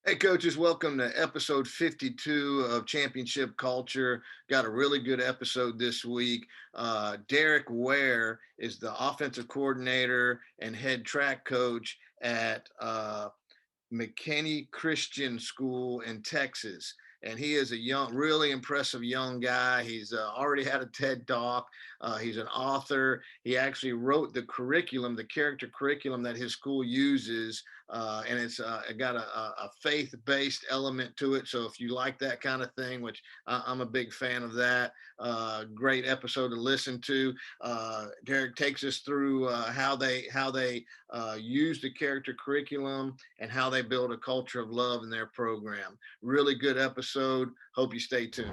Hey, coaches, welcome to episode 52 of Championship Culture. Got a really good episode this week. Darrick Ware is the offensive coordinator and head track coach at McKinney Christian School in Texas. And he is a young, really impressive young guy. He's already had a TED talk. He's an author. He actually wrote the curriculum, the character curriculum that his school uses. And it's got a faith-based element to it. So if you like that kind of thing, which I'm a big fan of that, great episode to listen to. Darrick takes us through how they use the character curriculum and how they build a culture of love in their program. Really good episode. Hope you stay tuned.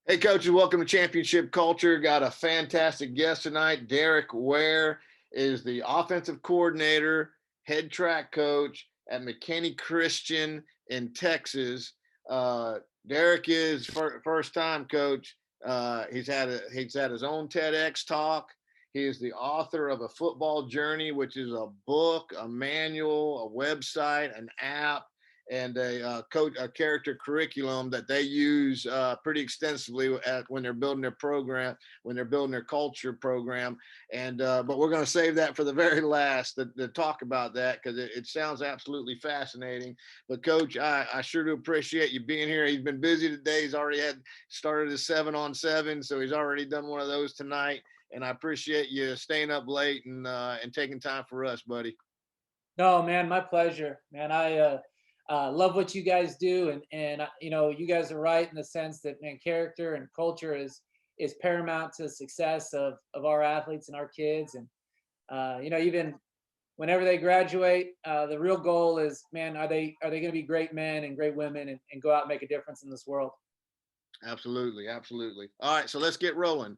Hey, coaches, welcome to Championship Culture. Got a fantastic guest tonight. Darrick Ware is the offensive coordinator, head track coach at McKinney Christian in Texas. Darrick is first time coach. He's had his own TEDx talk. He is the author of A Football Journey, which is a book, a manual, a website, an app, and a character curriculum that they use pretty extensively when they're building their program, when they're building their culture program. And but we're going to save that for the very last to talk about that, because it sounds absolutely fascinating. But Coach, I sure do appreciate you being here. He's been busy today. He's already had started his 7-on-7, so he's already done one of those tonight. And I appreciate you staying up late and taking time for us, buddy. No, man, my pleasure, man. I love what you guys do, and you guys are right in the sense that, man, character and culture is paramount to the success of our athletes and our kids. And even whenever they graduate, the real goal is, man, are they going to be great men and great women and go out and make a difference in this world? Absolutely, absolutely. All right, so let's get rolling.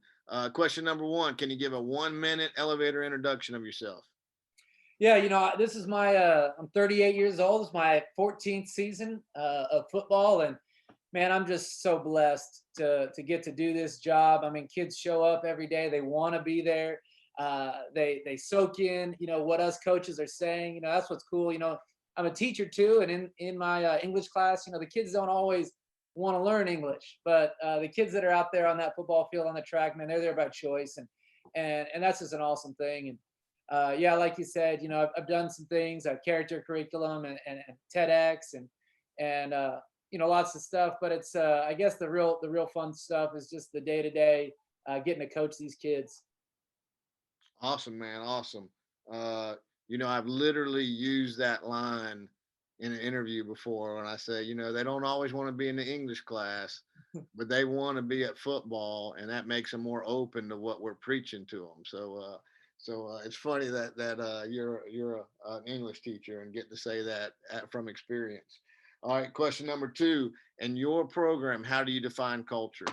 Question number one: can you give a 1-minute elevator introduction of yourself? Yeah, this is I'm 38 years old. It's my 14th season of football, and man, I'm just so blessed to get to do this job. I mean, kids show up every day; they want to be there. They soak in, what us coaches are saying. That's what's cool. I'm a teacher too, and in my English class, the kids don't always want to learn English, but the kids that are out there on that football field on the track, man, they're there by choice, and that's just an awesome thing. And yeah, like you said, I've done some things, character curriculum and TEDx and lots of stuff. But it's I guess the real fun stuff is just the day to day getting to coach these kids. Awesome, man. Awesome. I've literally used that line in an interview before when I say, they don't always want to be in the English class, but they want to be at football, and that makes them more open to what we're preaching to them. So it's funny that an English teacher and get to say that from experience. All right, question number two. In your program, how do you define culture?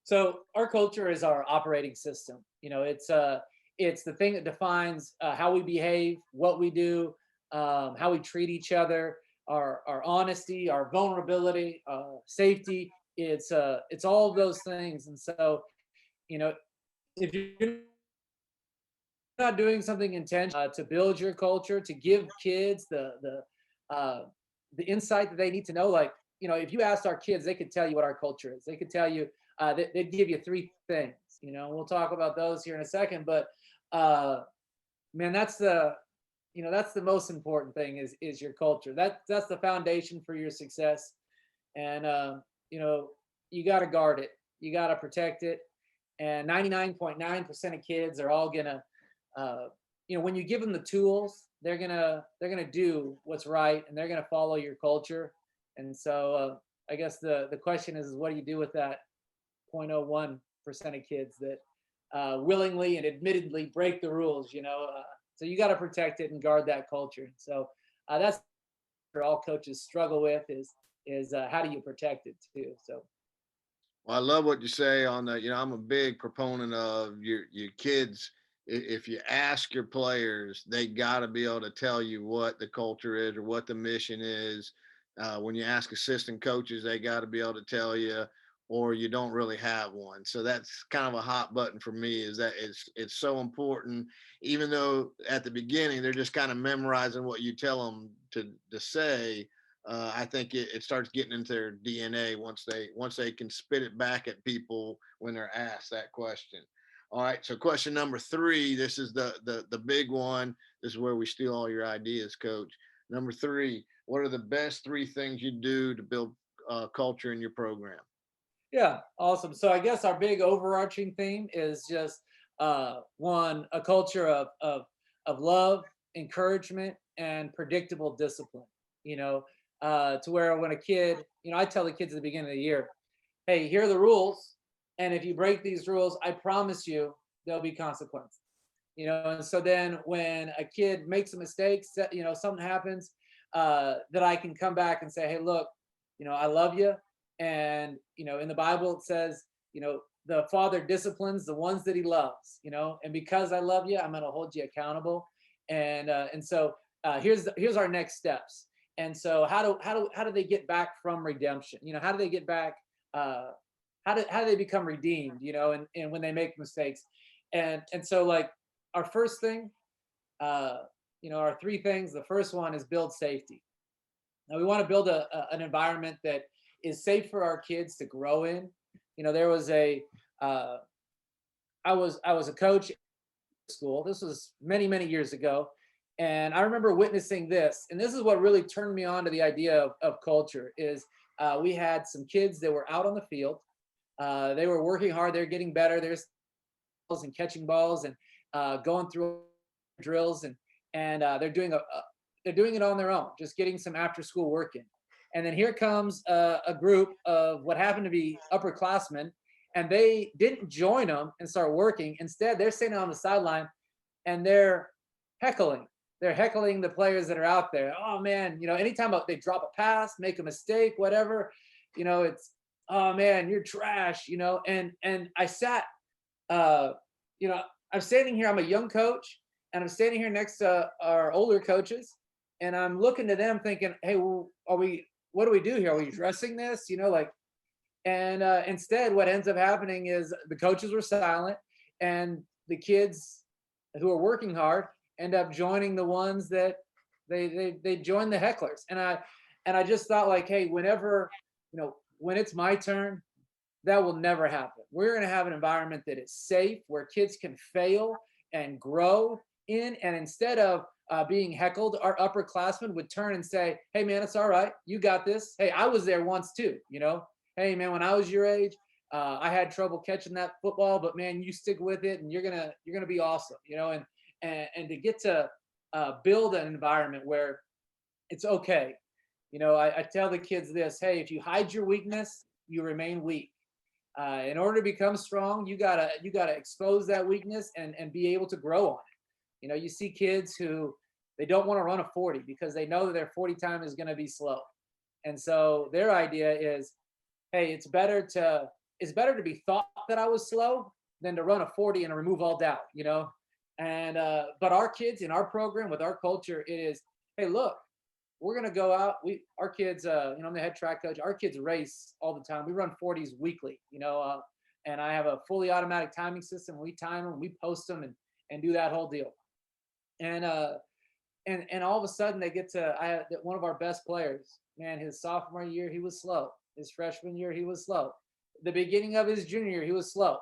So our culture is our operating system. It's the thing that defines how we behave, what we do, how we treat each other, our honesty, our vulnerability, safety. It's all of those things. And so, you know, if you're not doing something intentional to build your culture, to give kids the insight that they need to know, like, if you asked our kids, they could tell you what our culture is. They could tell you, they'd give you three things. We'll talk about those here in a second, but uh, man, that's the most important thing is your culture. That's the foundation for your success. And you got to guard it. You got to protect it. And 99.9% of kids are all gonna, when you give them the tools, they're gonna do what's right, and they're gonna follow your culture. And so I guess the question is what do you do with that 0.01% of kids that willingly and admittedly break the rules? So you got to protect it and guard that culture. So that's what all coaches struggle with is how do you protect it too? So Well, I love what you say on that. I'm a big proponent of your kids. If you ask your players, they got to be able to tell you what the culture is or what the mission is. When you ask assistant coaches, they got to be able to tell you or you don't really have one. So that's kind of a hot button for me, is that it's so important, even though at the beginning they're just kind of memorizing what you tell them to say. I think it starts getting into their DNA once they can spit it back at people when they're asked that question. All right, so question number three. This is the big one. This is where we steal all your ideas, Coach. Number three. What are the best three things you do to build culture in your program? Yeah, awesome. So I guess our big overarching theme is just one, a culture of love, encouragement, and predictable discipline. You know, to where when a kid, I tell the kids at the beginning of the year, hey, here are the rules, and if you break these rules, I promise you there'll be consequences. And so then when a kid makes a mistake, something happens, that I can come back and say, hey, look, I love you. And, in the Bible, it says, the father disciplines the ones that he loves, and because I love you, I'm going to hold you accountable. And so here's our next steps. And so how do they get back from redemption? How do they get back? How do they become redeemed? And when they make mistakes, and so like our first thing, our three things. The first one is build safety. Now we want to build an environment that is safe for our kids to grow in. There was uh, I was a coach at school. This was many many years ago, and I remember witnessing this. And this is what really turned me on to the idea of culture. Is we had some kids that were out on the field. They were working hard. They're getting better. There's balls and catching balls and going through drills and they're doing it on their own, just getting some after school work in. And then here comes a group of what happened to be upperclassmen, and they didn't join them and start working. Instead, they're sitting on the sideline and they're heckling. They're heckling the players that are out there. Oh man, anytime they drop a pass, make a mistake, whatever, it's, oh man, you're trash. And I sat, uh, you know, I'm standing here. I'm a young coach, and I'm standing here next to our older coaches, and I'm looking to them, thinking, "Hey, well, are we? What do we do here? Are we addressing this? Like." And instead, what ends up happening is the coaches were silent, and the kids who are working hard end up joining the ones that they join the hecklers. And I just thought, like, hey, whenever, when it's my turn, that will never happen. We're going to have an environment that is safe, where kids can fail and grow in. And instead of being heckled, our upperclassmen would turn and say, "Hey, man, it's all right. You got this. Hey, I was there once too. Hey, man, when I was your age, I had trouble catching that football, but man, you stick with it, and you're gonna be awesome. And to get to build an environment where it's okay. I tell the kids this: hey, if you hide your weakness, you remain weak. In order to become strong, you gotta expose that weakness and be able to grow on it. You see kids who they don't want to run a 40 because they know that their 40 time is going to be slow, and so their idea is, hey, it's better to be thought that I was slow than to run a 40 and remove all doubt. And but our kids in our program with our culture, it is, hey, look, we're gonna go out. Our kids, I'm the head track coach. Our kids race all the time. We run 40s weekly, and I have a fully automatic timing system. We time them, we post them, and do that whole deal. And all of a sudden they get to, I had one of our best players. Man, his sophomore year he was slow. His freshman year he was slow. The beginning of his junior year he was slow,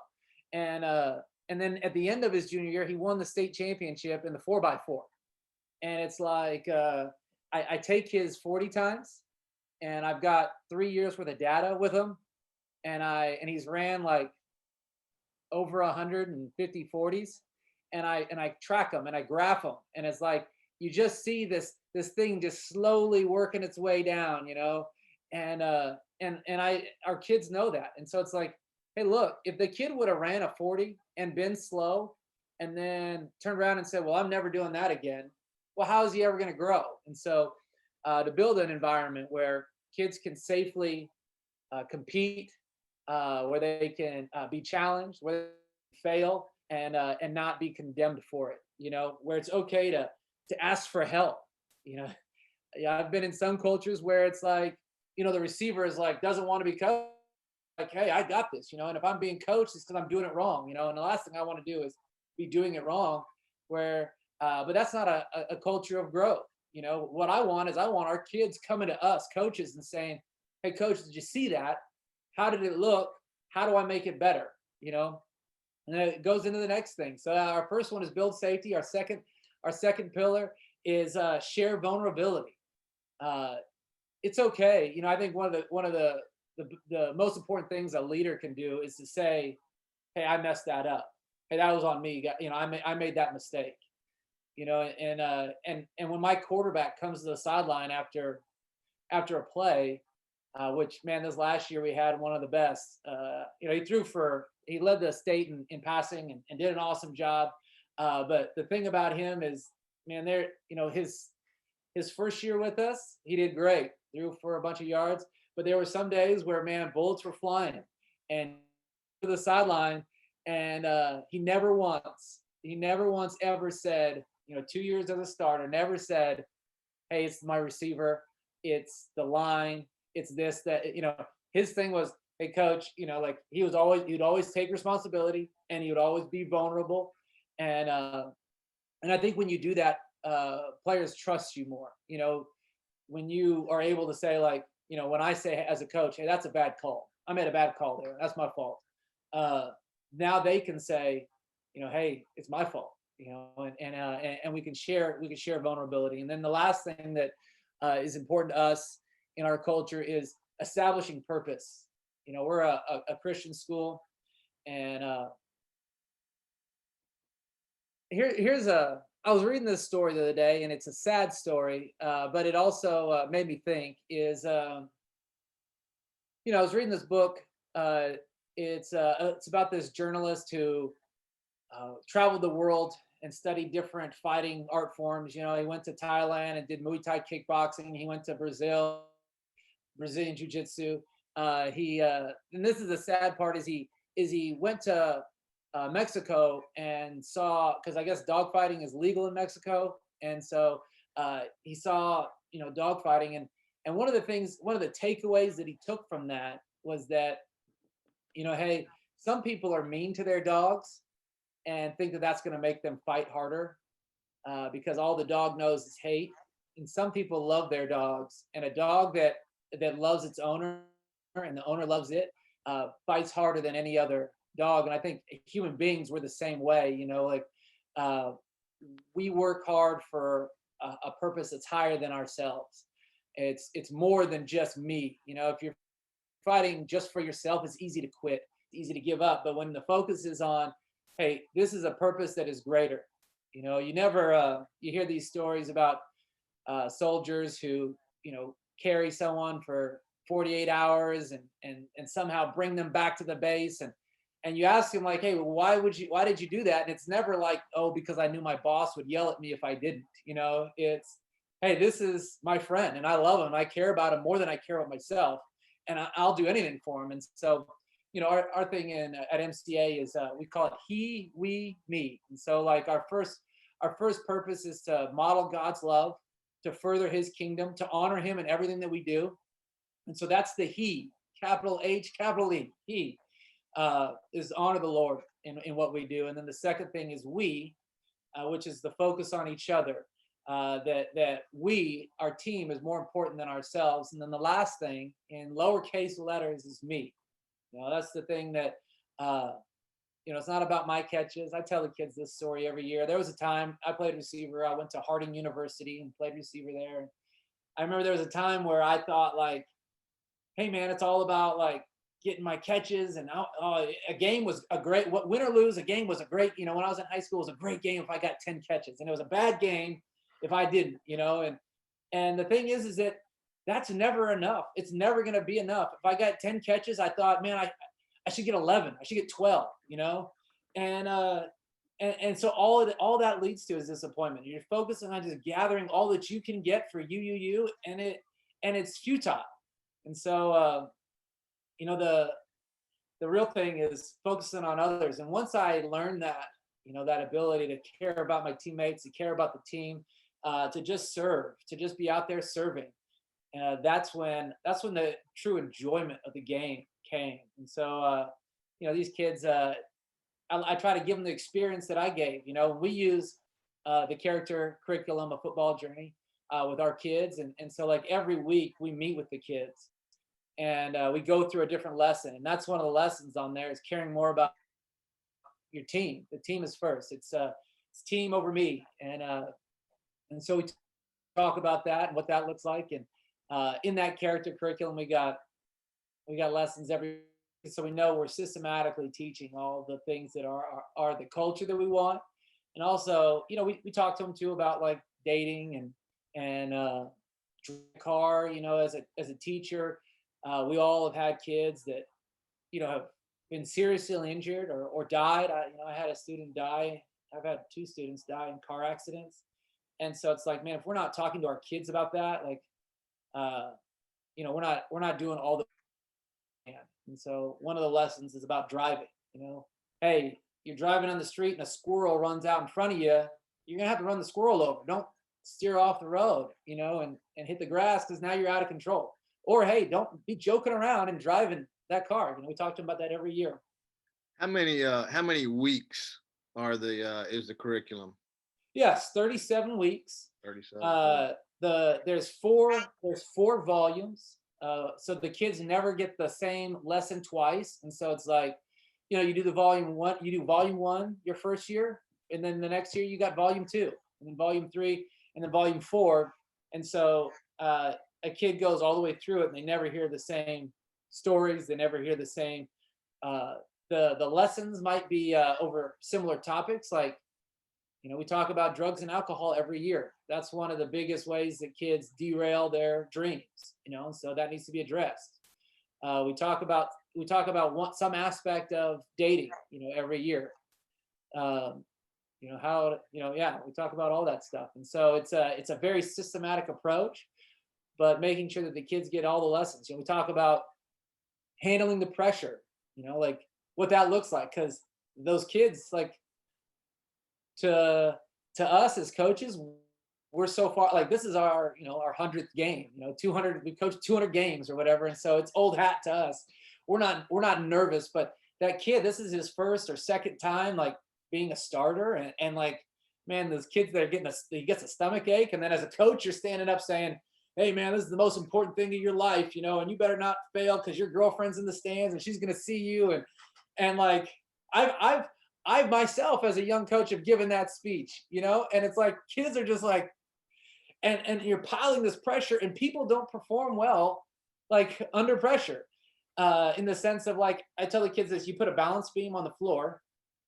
and then at the end of his junior year he won the state championship in the 4x4. And it's like, I take his 40 times, and I've got 3 years worth of data with him, and he's ran like over 150 40s, and I track them and I graph them, and it's like you just see this thing just slowly working its way down, and our kids know that. And so it's like, hey, look, if the kid would have ran a 40 and been slow and then turned around and said, well, I'm never doing that again, well, how is he ever going to grow? And so to build an environment where kids can safely compete, where they can be challenged, where they fail, and not be condemned for it, where it's okay to ask for help. Yeah, I've been in some cultures where it's like, the receiver is like, doesn't want to be coached. like, hey, I got this, and if I'm being coached, it's because I'm doing it wrong, and the last thing I want to do is be doing it wrong. But that's not a culture of growth. What I want is I want our kids coming to us, coaches, and saying, hey, coach, did you see that? How did it look? How do I make it better? And then it goes into the next thing. So our first one is build safety. Our second pillar is share vulnerability. It's okay. I think one of the most important things a leader can do is to say, hey, I messed that up. Hey, that was on me. I made that mistake. And when my quarterback comes to the sideline after a play, which, man, this last year we had one of the best. He led the state in passing and did an awesome job. But the thing about him is, man, his first year with us, he did great, threw for a bunch of yards. But there were some days where, man, bullets were flying, and to the sideline, and he never once ever said, 2 years as a starter, never said, hey, it's my receiver, it's the line, it's this, that. His thing was, hey, coach, like he'd always take responsibility, and he would always be vulnerable. And I think when you do that, players trust you more. When you are able to say, like, when I say as a coach, hey, that's a bad call. I made a bad call there. That's my fault. Now they can say, hey, it's my fault. And we can share vulnerability. And then the last thing that is important to us in our culture is establishing purpose. We're a Christian school, and I was reading this story the other day, and it's a sad story, but it also made me think. I was reading this book. It's about this journalist who traveled the world and studied different fighting art forms. He went to Thailand and did Muay Thai kickboxing. He went to Brazilian Jiu-Jitsu. And this is the sad part, is he went to Mexico and saw, because I guess dogfighting is legal in Mexico, and so he saw dogfighting, and one of the takeaways that he took from that was that hey, some people are mean to their dogs and think that that's going to make them fight harder, because all the dog knows is hate. And some people love their dogs, and a dog that loves its owner and the owner loves it, fights harder than any other dog. And I think human beings were the same way. We work hard for a purpose that's higher than ourselves. It's more than just me. If you're fighting just for yourself, it's easy to quit, it's easy to give up. But when the focus is on, hey, this is a purpose that is greater. You hear these stories about soldiers who carry someone for 48 hours and somehow bring them back to the base, and you ask them, like, hey, why did you do that? And it's never like, oh, because I knew my boss would yell at me if I didn't. It's, hey, this is my friend, and I love him, and I care about him more than I care about myself, and I'll do anything for him. And so our thing at MCA is we call it he, we, me. And so, like, our first purpose is to model God's love, to further his kingdom, to honor him in everything that we do. And so that's the he, capital H, capital E. He is honor the Lord in what we do. And then the second thing is we, which is the focus on each other, that we, our team, is more important than ourselves. And then the last thing in lowercase letters is me. That's the thing that, it's not about my catches. I tell the kids this story every year. There was a time I played receiver. I went to Harding University and played receiver there. I remember there was a time where I thought, like, hey, man, it's all about, like, getting my catches. And a game was a great, win or lose, a game was a great, when I was in high school, it was a great game if I got 10 catches. And it was a bad game if I didn't, and the thing is that that's never enough. It's never going to be enough. If I got 10 catches, I thought, man, I should get 11. I should get 12, and so all that leads to is disappointment. You're focusing on just gathering all that you can get for you, and it's futile. And so, the real thing is focusing on others. And once I learned that, that ability to care about my teammates, to care about the team, to just serve, to just be out there serving, that's when the true enjoyment of the game came. And so, these kids, I try to give them the experience that I gave. We use the character curriculum, a football journey, with our kids. And so, like, every week we meet with the kids and we go through a different lesson. And that's one of the lessons on there is caring more about your team. The team is first. It's team over me. And so we talk about that and what that looks like. And in that character curriculum, we got lessons every, so we know we're systematically teaching all the things that are the culture that we want. And also, we talk to them too about like dating and car. As a teacher, we all have had kids that have been seriously injured or died. I had a student die. I've had two students die in car accidents. And so it's like, man, if we're not talking to our kids about that, like, we're not doing all the. And so one of the lessons is about driving. Hey, you're driving on the street and a squirrel runs out in front of you. You're gonna have to run the squirrel over. Don't steer off the road, and hit the grass because now you're out of control. Or hey, don't be joking around and driving that car. We talk to them about that every year. How many weeks is the curriculum? Yes, 37 weeks. 37. There's four volumes. So the kids never get the same lesson twice. And so it's like, you do volume one your first year, and then the next year you got volume two, and then volume three, and then volume four. And so a kid goes all the way through it and they never hear the same stories. They never hear the same, the lessons might be over similar topics. Like, we talk about drugs and alcohol every year. That's one of the biggest ways that kids derail their dreams, so that needs to be addressed. We talk about some aspect of dating, every year. We talk about all that stuff. And so it's a very systematic approach, but making sure that the kids get all the lessons. We talk about handling the pressure, like what that looks like, because those kids, like, to us as coaches, we're so far, like, this is our 100th game, 200, we coached 200 games or whatever. And so it's old hat to us. We're not nervous, but that kid, this is his first or second time, like, being a starter. And like, man, those kids that are he gets a stomach ache. And then as a coach, you're standing up saying, hey man, this is the most important thing of your life, and you better not fail because your girlfriend's in the stands and she's going to see you. And like, I myself as a young coach have given that speech, and it's like kids are just like, and you're piling this pressure, and people don't perform well, like, under pressure, in the sense of, like, I tell the kids this: you put a balance beam on the floor,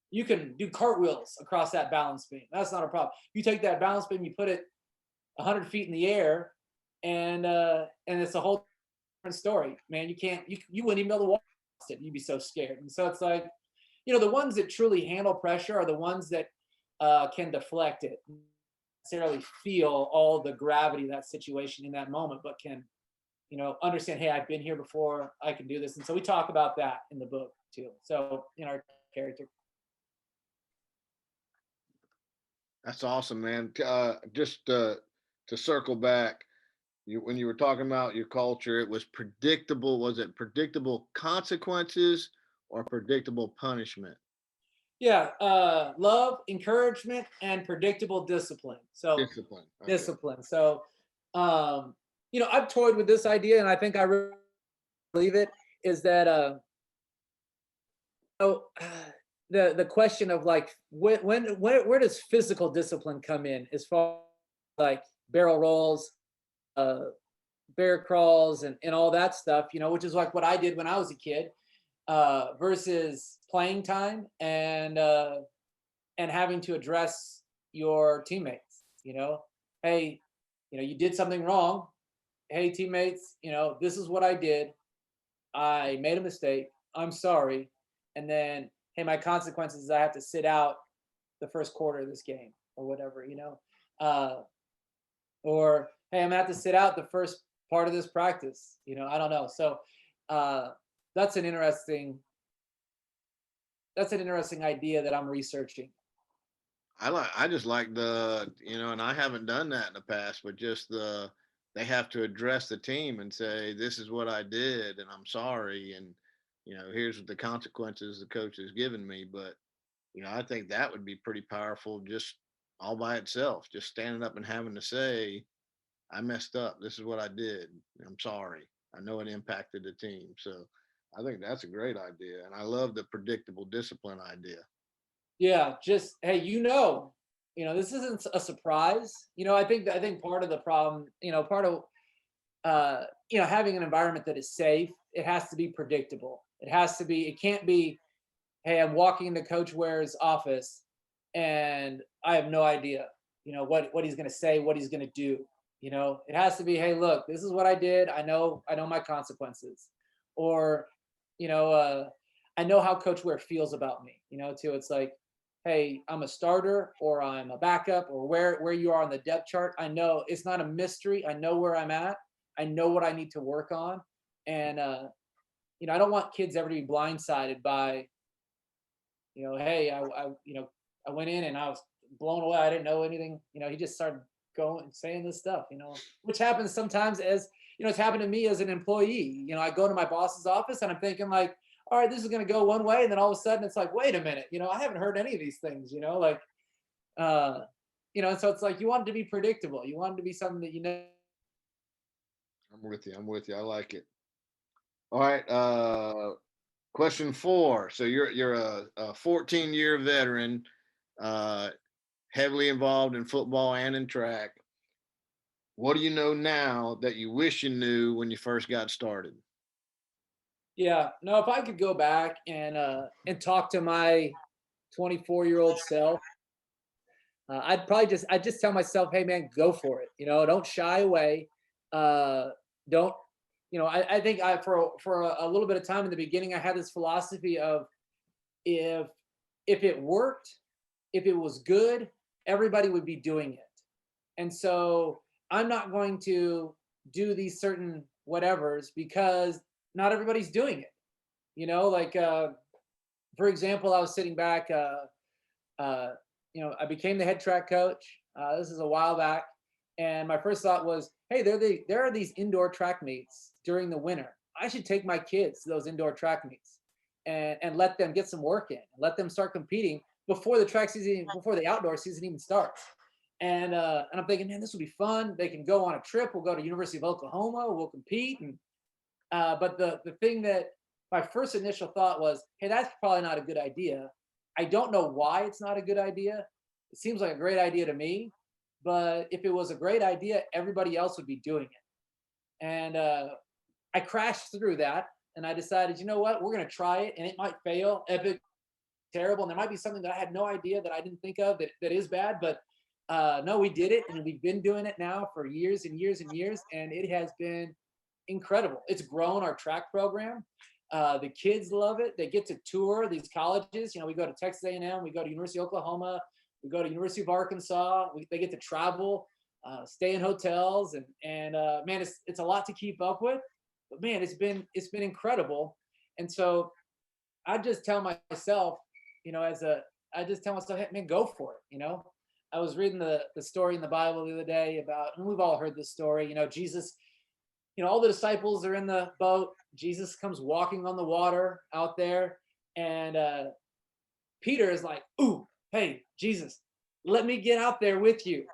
you can do cartwheels across that balance beam. That's not a problem. You take that balance beam, you put it 100 feet in the air, and it's a whole different story, man. You wouldn't even be able to walk it. You'd be so scared. And so it's like, the ones that truly handle pressure are the ones that can deflect it, necessarily feel all the gravity of that situation in that moment, but can, understand, hey, I've been here before, I can do this. And so we talk about that in the book too. So in our character. That's awesome, man. Just to circle back, when you were talking about your culture, it was predictable. Was it predictable consequences or predictable punishment? Yeah, love, encouragement, and predictable discipline. So Discipline. Okay. discipline. So, I've toyed with this idea, and I think I really believe it. Is that the question of, like, where does physical discipline come in, as far as, like, barrel rolls, bear crawls, and all that stuff, which is like what I did when I was a kid, versus playing time and having to address your teammates. Hey, you did something wrong. Hey, teammates, this is what I did. I made a mistake. I'm sorry. And then, hey, my consequences is I have to sit out the first quarter of this game or whatever, or hey, I'm gonna have to sit out the first part of this practice. I don't know. So that's an interesting idea that I'm researching. I just like and I haven't done that in the past, but just they have to address the team and say, this is what I did and I'm sorry. And here's the consequences the coach has given me. But, I think that would be pretty powerful just all by itself, just standing up and having to say, I messed up. This is what I did. I'm sorry. I know it impacted the team. So I think that's a great idea. And I love the predictable discipline idea. Yeah, just hey, this isn't a surprise. I think part of the problem, part of having an environment that is safe, it has to be predictable. It can't be, hey, I'm walking into Coach Ware's office and I have no idea, what he's gonna say, what he's gonna do. It has to be, hey, look, this is what I did. I know my consequences. Or, you know, uh, I know how Coach Ware feels about me, too. It's like, hey, I'm a starter or I'm a backup or where you are on the depth chart. I know it's not a mystery. I know where I'm at. I know what I need to work on. And I don't want kids ever to be blindsided by, hey, I went in and I was blown away. I didn't know anything. He just started going and saying this stuff, which happens sometimes as, it's happened to me as an employee. I go to my boss's office and I'm thinking like, all right, this is going to go one way. And then all of a sudden it's like, wait a minute, I haven't heard any of these things, uh, and so it's like, you want it to be predictable. You want it to be something that, I'm with you. I'm with you. I like it. All right. Question 4. So you're a 14-year veteran, uh, heavily involved in football and in track. What do you know now that you wish you knew when you first got started? yeah, no, if I could go back and talk to my 24-year-old self, I'd just tell myself, hey man, go for it. Don't shy away. Don't, I think for a little bit of time in the beginning, I had this philosophy of if it worked, if it was good, everybody would be doing it. And so I'm not going to do these certain whatevers because not everybody's doing it. Like for example, I was sitting back. I became the head track coach. This is a while back, and my first thought was, hey, there are these indoor track meets during the winter. I should take my kids to those indoor track meets and let them get some work in, and let them start competing before before the outdoor season even starts. And I'm thinking, man, this will be fun. They can go on a trip. We'll go to University of Oklahoma. We'll compete. And but the thing that my first initial thought was, hey, that's probably not a good idea. I don't know why it's not a good idea. It seems like a great idea to me, but if it was a great idea, everybody else would be doing it. And I crashed through that, and I decided, you know what, we're going to try it, and it might fail, epic, terrible, and there might be something that I had no idea that I didn't think of that is bad, but no, we did it, and we've been doing it now for years and years and years, and it has been incredible. It's grown our track program. The kids love it. They get to tour these colleges. We go to Texas A&M, we go to University of Oklahoma, we go to University of Arkansas. They get to travel, stay in hotels, and man, it's a lot to keep up with. But man, it's been incredible. And so I just tell myself, I just tell myself, hey, man, go for it. I was reading the story in the Bible the other day about, and we've all heard this story. Jesus, all the disciples are in the boat. Jesus comes walking on the water out there, and Peter is like, "Ooh, hey, Jesus, let me get out there with you."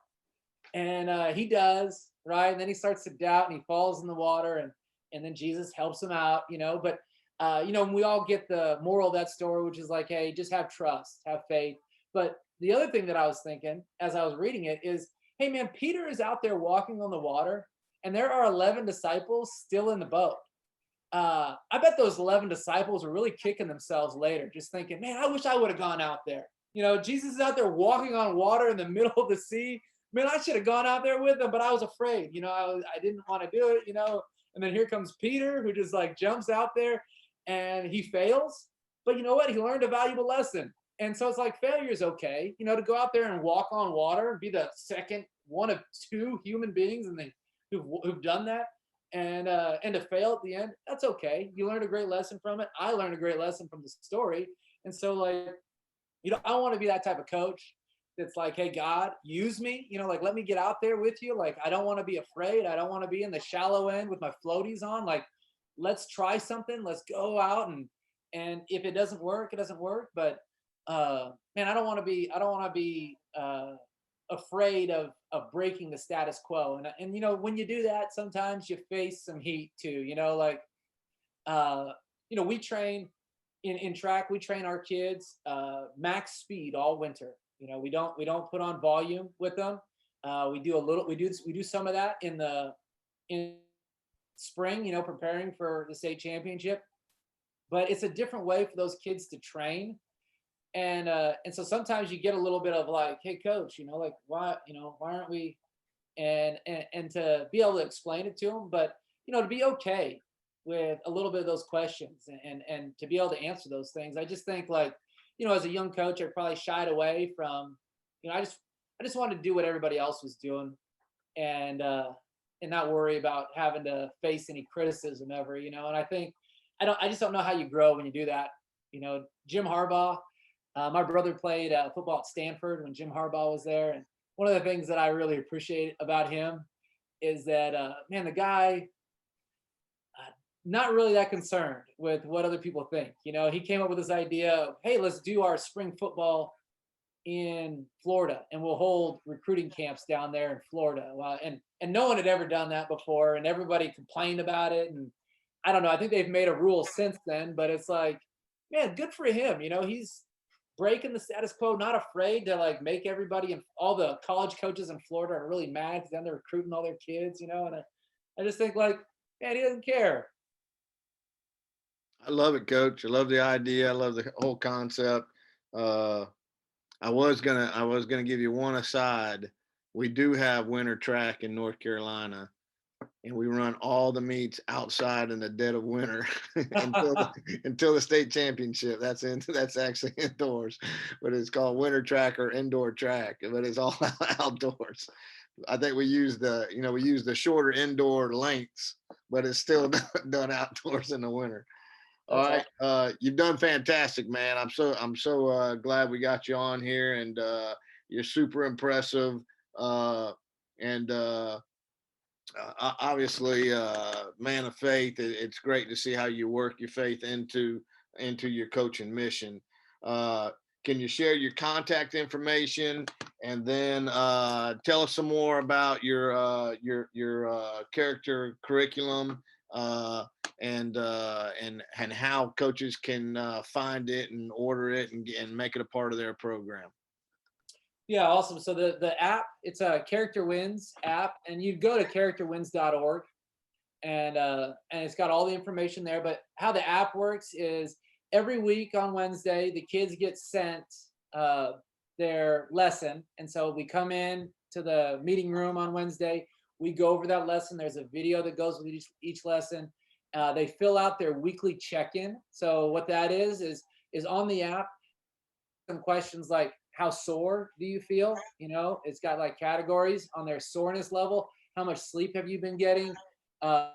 And he does, right? And then he starts to doubt, and he falls in the water, and then Jesus helps him out, But we all get the moral of that story, which is like, hey, just have trust, have faith. But the other thing that I was thinking as I was reading it is, hey, man, Peter is out there walking on the water, and there are 11 disciples still in the boat. I bet those 11 disciples were really kicking themselves later, just thinking, man, I wish I would have gone out there. Jesus is out there walking on water in the middle of the sea. Man, I should have gone out there with him, but I was afraid. I didn't want to do it. And then here comes Peter, who just like jumps out there, and he fails. But you know what? He learned a valuable lesson. And so it's like, failure is okay. To go out there and walk on water, be the second one of two human beings and who've done that, and to fail at the end, that's okay. You learned a great lesson from it. I learned a great lesson from the story. And so like, I want to be that type of coach that's like, hey, God, use me, like, let me get out there with you. Like, I don't want to be afraid. I don't want to be in the shallow end with my floaties on. Like, let's try something. Let's go out And if it doesn't work, it doesn't work. But man, I don't want to be afraid of breaking the status quo. And when you do that, sometimes you face some heat too. Like uh, we train in track. We train our kids max speed all winter. We don't put on volume with them. We do some of that in spring. Preparing for the state championship. But it's a different way for those kids to train. And so sometimes you get a little bit of like, hey coach, like why aren't we, and to be able to explain it to them, but to be okay with a little bit of those questions, and to be able to answer those things. I just think, like, as a young coach, I probably shied away from, I just wanted to do what everybody else was doing, and not worry about having to face any criticism ever. And I just don't know how you grow when you do that. Jim Harbaugh, my brother played football at Stanford when Jim Harbaugh was there, and one of the things that I really appreciate about him is that, man, the guy, not really that concerned with what other people think. He came up with this idea of, hey, let's do our spring football in Florida, and we'll hold recruiting camps down there in Florida. Well, and no one had ever done that before, and everybody complained about it. And I don't know, I think they've made a rule since then, but it's like, man, good for him. He's breaking the status quo, not afraid to like make everybody, and all the college coaches in Florida are really mad because then they're recruiting all their kids. And I just think, like, man, he doesn't care. I love it, coach. I love the idea. I love the whole concept. Uh, I was gonna give you one aside. We do have winter track in North Carolina, and we run all the meets outside in the dead of winter until the state championship. That's actually indoors, but it's called winter track or indoor track, but it's all outdoors. I think we use the shorter indoor lengths, but it's still done outdoors in the winter. All That's right, all. you've done fantastic, man. I'm so glad we got you on here, and you're super impressive. Uh, and Obviously, man of faith. It's great to see how you work your faith into your coaching mission. Uh, can you share your contact information, and then tell us some more about your character curriculum, and how coaches can find it and order it and make it a part of their program. Yeah, awesome. So the app, it's a Character Wins app, and you go to characterwins.org, and it's got all the information there. But how the app works is every week on Wednesday, the kids get sent uh, their lesson, and so we come in to the meeting room on Wednesday. We go over that lesson. There's a video that goes with each lesson. They fill out their weekly check-in. So what that is on the app. Some questions like, how sore do you feel? It's got like categories on their soreness level. How much sleep have you been getting? Uh,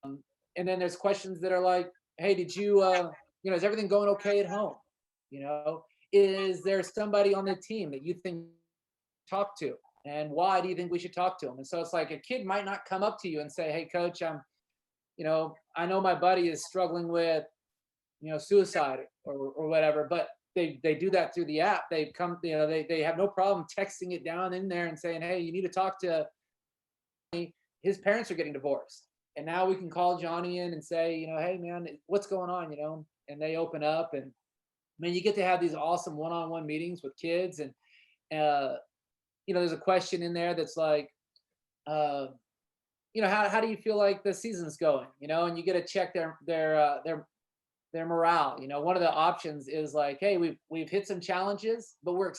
and then there's questions that are like, hey, is everything going okay at home? Is there somebody on the team that you think talk to, and why do you think we should talk to them? And so it's like, a kid might not come up to you and say, hey coach, I know my buddy is struggling with, suicide or whatever, but they do that through the app. They come, they have no problem texting it down in there and saying, hey, you need to talk to me. His parents are getting divorced. And now we can call Johnny in and say, hey man, what's going on? And they open up, and man, you get to have these awesome one-on-one meetings with kids. And there's a question in there that's like, how do you feel like the season's going? And you get to check their morale. One of the options is like, hey, we've hit some challenges, but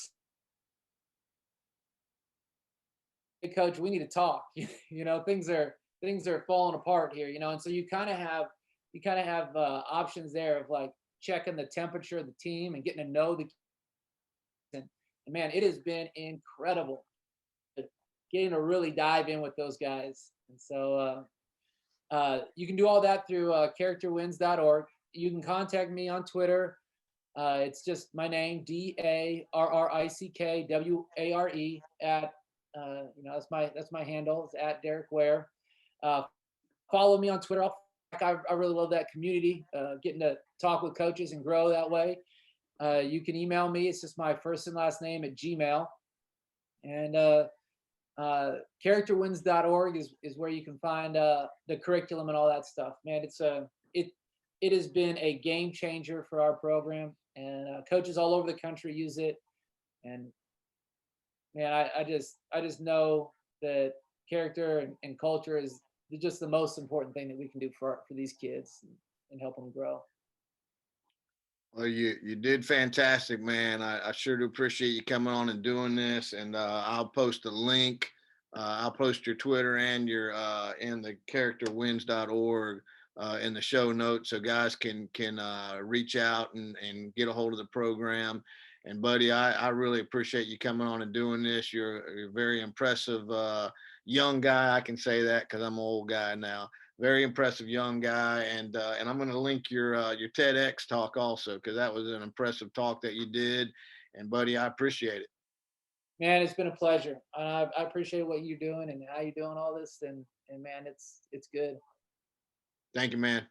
hey, coach, we need to talk. Things are falling apart here. And so you kind of have options there of like checking the temperature of the team and getting to know the. And man, it has been incredible getting to really dive in with those guys. And so you can do all that through characterwins.org. You can contact me on Twitter. It's just my name, DarrickWare at that's my handle. It's at Darrick Ware. Follow me on Twitter. I'll I really love that community, getting to talk with coaches and grow that way. You can email me. It's just my first and last name at Gmail. And characterwins.org is where you can find the curriculum and all that stuff. Man, it has been a game changer for our program, and coaches all over the country use it. And man, I just know that character and culture is just the most important thing that we can do for these kids and help them grow. Well, you did fantastic, man. I sure do appreciate you coming on and doing this. And I'll post a link. I'll post your Twitter and your in the characterwins.org in the show notes, so guys can reach out and get a hold of the program. And buddy, I really appreciate you coming on and doing this. You're a very impressive young guy. I can say that because I'm an old guy now. Very impressive young guy, and I'm going to link your TEDx talk also, because that was an impressive talk that you did. And buddy, I appreciate it. Man, it's been a pleasure. I appreciate what you're doing and how you're doing all this. And man, it's good. Thank you, man.